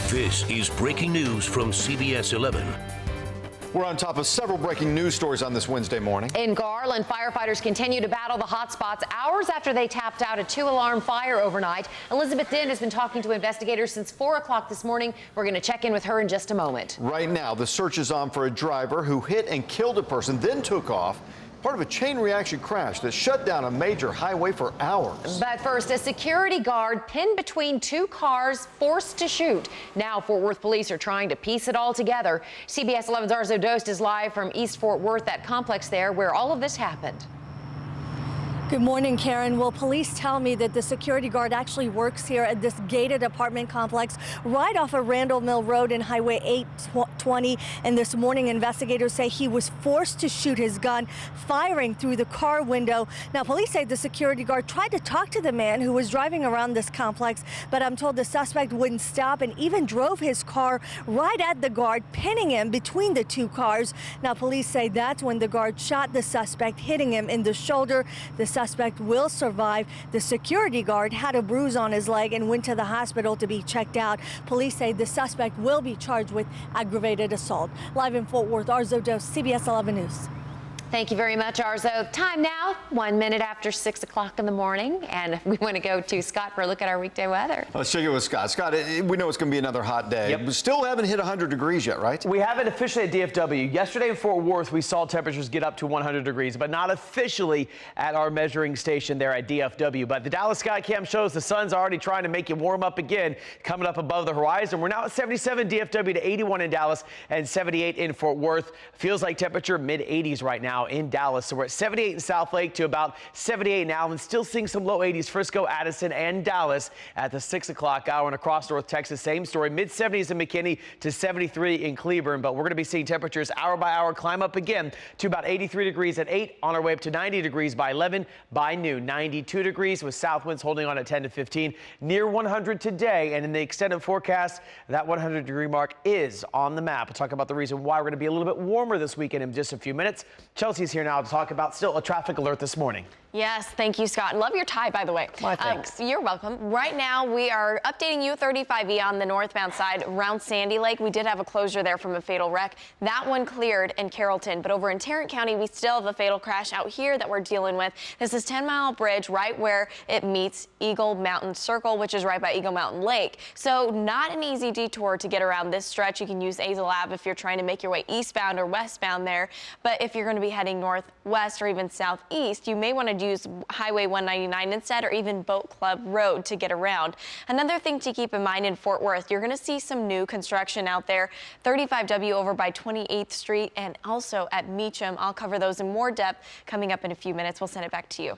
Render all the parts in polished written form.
This is breaking news from CBS 11. We're on top of several breaking news stories on this Wednesday morning. In Garland, firefighters continue to battle the hot spots hours after they tapped out a 2-alarm fire overnight. Elizabeth Dinh has been talking to investigators since 4 o'clock this morning. We're going to check in with her in just a moment. Right now, the search is on for a driver who hit and killed a person, then took off. Part of a chain reaction crash that shut down a major highway for hours. But first, a security guard pinned between two cars, forced to shoot. Now, Fort Worth police are trying to piece it all together. CBS 11's Arzo Dost is live from East Fort Worth, that complex there where all of this happened. Good morning, Karen. Well, police tell me that the security guard actually works here at this gated apartment complex right off of Randall Mill Road and Highway 820. And this morning, investigators say he was forced to shoot his gun, firing through the car window. Now, police say the security guard tried to talk to the man who was driving around this complex, but I'm told the suspect wouldn't stop and even drove his car right at the guard, pinning him between the two cars. Now, police say that's when the guard shot the suspect, hitting him in the shoulder. The suspect will survive. The security guard had a bruise on his leg and went to the hospital to be checked out. Police say the suspect will be charged with aggravated assault. Live in Fort Worth, Arzo Dost, CBS 11 News. Thank you very much, Arzo. Time now, 1 minute after 6 o'clock in the morning, and we want to go to Scott for a look at our weekday weather. Let's check it with Scott. Scott, we know it's going to be another hot day. Yep. We still haven't hit 100 degrees yet, right? We haven't officially at DFW. Yesterday in Fort Worth, we saw temperatures get up to 100 degrees, but not officially at our measuring station there at DFW. But the Dallas Sky Cam shows the sun's already trying to make it warm up again, coming up above the horizon. We're now at 77 DFW to 81 in Dallas and 78 in Fort Worth. Feels like temperature mid-80s right now in Dallas. So we're at 78 in South Lake to about 78 now, and still seeing some low 80s, Frisco, Addison, and Dallas at the 6 o'clock hour. And across North Texas, same story, mid-70s in McKinney to 73 in Cleburne. But we're going to be seeing temperatures hour by hour climb up again to about 83 degrees at 8, on our way up to 90 degrees by 11 by noon. 92 degrees with south winds holding on at 10 to 15, near 100 today. And in the extended forecast, that 100-degree mark is on the map. We'll talk about the reason why we're going to be a little bit warmer this weekend in just a few minutes. Chelsea's here now to talk about still a traffic alert this morning. Yes, thank you, Scott. Love your tie, by the way. My thanks. You're welcome. Right now, we are updating you 35E on the northbound side around Sandy Lake. We did have a closure there from a fatal wreck. That one cleared in Carrollton, but over in Tarrant County, we still have a fatal crash out here that we're dealing with. This is 10 Mile Bridge, right where it meets Eagle Mountain Circle, which is right by Eagle Mountain Lake. So not an easy detour to get around this stretch. You can use Azel Ave if you're trying to make your way eastbound or westbound there. But if you're going to be heading northwest or even southeast, you may want to use Highway 199 instead, or even Boat Club Road to get around. Another thing to keep in mind in Fort Worth, you're going to see some new construction out there. 35W over by 28th Street and also at Meacham. I'll cover those in more depth coming up in a few minutes. We'll send it back to you.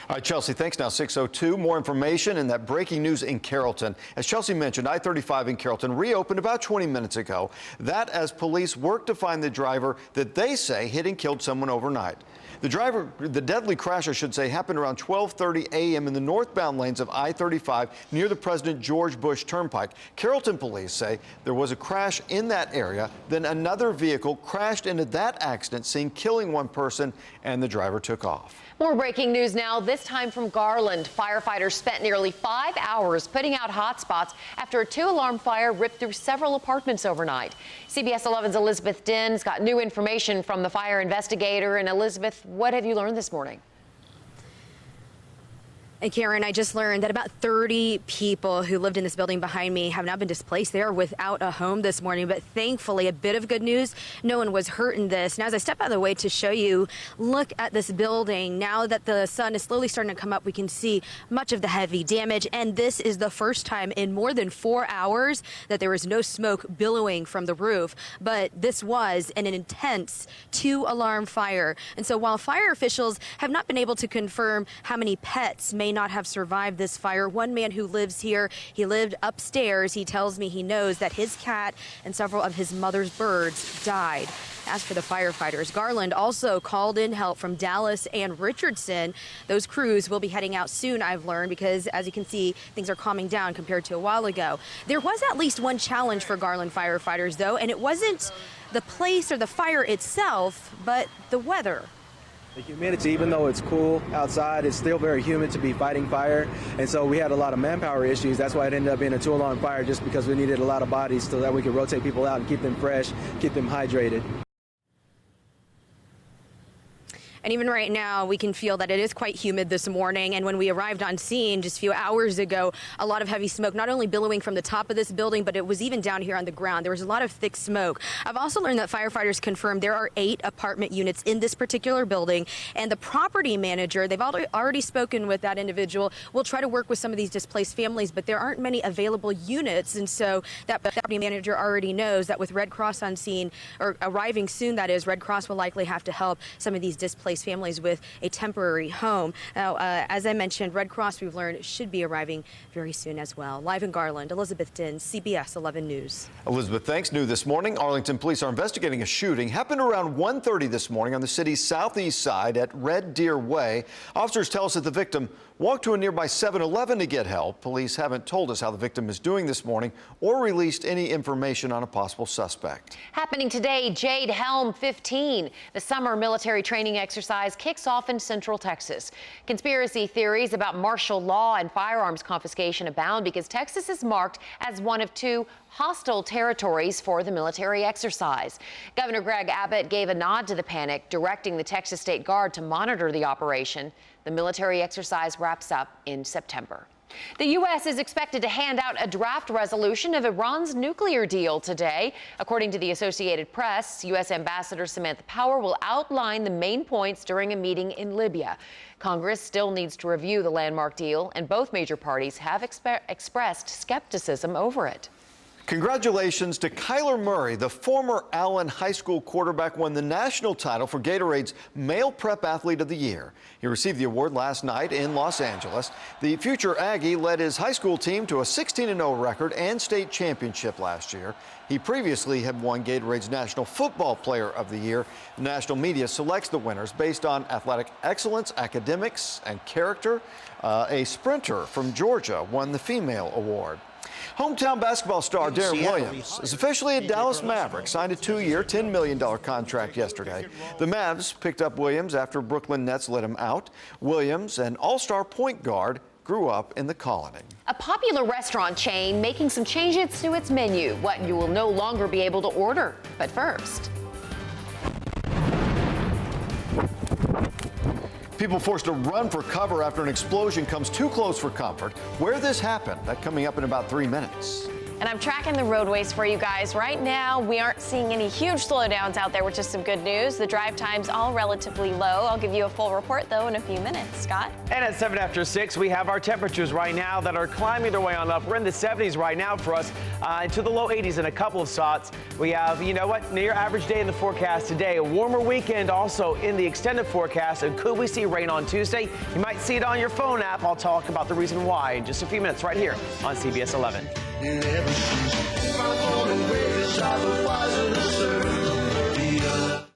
All right, Chelsea, thanks. Now 6:02. More information in that breaking news in Carrollton. As Chelsea mentioned, I-35 in Carrollton reopened about 20 minutes ago. That as police work to find the driver that they say hit and killed someone overnight. The deadly crash, I should say, happened around 12:30 a.m. in the northbound lanes of I-35 near the President George Bush Turnpike. Carrollton police say there was a crash in that area, then another vehicle crashed into that accident scene, killing one person, and the driver took off. More breaking news now, this time from Garland. Firefighters spent nearly 5 hours putting out hot spots after a 2-alarm fire ripped through several apartments overnight. CBS 11's Elizabeth Dinh's got new information from the fire investigator. And Elizabeth, what have you learned this morning? And Karen, I just learned that about 30 people who lived in this building behind me have now been displaced. They are without a home this morning, but thankfully, a bit of good news, no one was hurt in this. Now, as I step out of the way to show you, look at this building. Now that the sun is slowly starting to come up, we can see much of the heavy damage, and this is the first time in more than 4 hours that there was no smoke billowing from the roof, but this was an intense 2-alarm fire. And so while fire officials have not been able to confirm how many pets may not have survived this fire, one man who lives here, he lived upstairs. He tells me he knows that his cat and several of his mother's birds died. As for the firefighters, Garland also called in help from Dallas and Richardson. Those crews will be heading out soon, I've learned, because as you can see, things are calming down compared to a while ago. There was at least one challenge for Garland firefighters, though, and it wasn't the place or the fire itself, but the weather. The humidity, even though it's cool outside, it's still very humid to be fighting fire. And so we had a lot of manpower issues. That's why it ended up being a 2-alarm fire, just because we needed a lot of bodies so that we could rotate people out and keep them fresh, keep them hydrated. And even right now, we can feel that it is quite humid this morning. And when we arrived on scene just a few hours ago, a lot of heavy smoke, not only billowing from the top of this building, but it was even down here on the ground. There was a lot of thick smoke. I've also learned that firefighters confirmed there are 8 apartment units in this particular building. And the property manager, they've already spoken with that individual, will try to work with some of these displaced families, but there aren't many available units. And so that property manager already knows that with Red Cross on scene, or arriving soon, that is, Red Cross will likely have to help some of these displaced families with a temporary home. Now, as I mentioned, Red Cross, we've learned, should be arriving very soon as well. Live in Garland, Elizabeth Din, CBS 11 News. Elizabeth, thanks. New this morning, Arlington police are investigating a shooting. Happened around 1:30 this morning on the city's southeast side at Red Deer Way. Officers tell us that the victim walked to a nearby 7-Eleven to get help. Police haven't told us how the victim is doing this morning or released any information on a possible suspect. Happening today, Jade Helm 15. The summer military training exercise kicks off in Central Texas. Conspiracy theories about martial law and firearms confiscation abound because Texas is marked as one of 2 hostile territories for the military exercise. Governor Greg Abbott gave a nod to the panic, directing the Texas State Guard to monitor the operation. The military exercise wraps up in September. The U.S. is expected to hand out a draft resolution of Iran's nuclear deal today. According to the Associated Press, U.S. Ambassador Samantha Power will outline the main points during a meeting in Libya. Congress still needs to review the landmark deal, and both major parties have expressed skepticism over it. Congratulations to Kyler Murray. The former Allen High School quarterback won the national title for Gatorade's Male Prep Athlete of the Year. He received the award last night in Los Angeles. The future Aggie led his high school team to a 16-0 record and state championship last year. He previously had won Gatorade's National Football Player of the Year. The national media selects the winners based on athletic excellence, academics, and character. A sprinter from Georgia won the female award. Hometown basketball star Darren Williams is officially a Dallas Maverick, signed a 2-year, $10 million contract yesterday. The Mavs picked up Williams after Brooklyn Nets let him out. Williams, an all-star point guard, grew up in the Colony. A popular restaurant chain making some changes to its menu, what you will no longer be able to order. But first, people forced to run for cover after an explosion comes too close for comfort. Where this happened, that coming up in about 3 minutes. And I'm tracking the roadways for you guys. Right now, we aren't seeing any huge slowdowns out there, which is some good news. The drive time's all relatively low. I'll give you a full report, though, in a few minutes. Scott? And at 7 after 6, we have our temperatures right now that are climbing their way on up. We're in the 70s right now for us, into the low 80s in a couple of spots. We have, you know what, near average day in the forecast today. A warmer weekend also in the extended forecast. And could we see rain on Tuesday? You might see it on your phone app. I'll talk about the reason why in just a few minutes right here on CBS 11.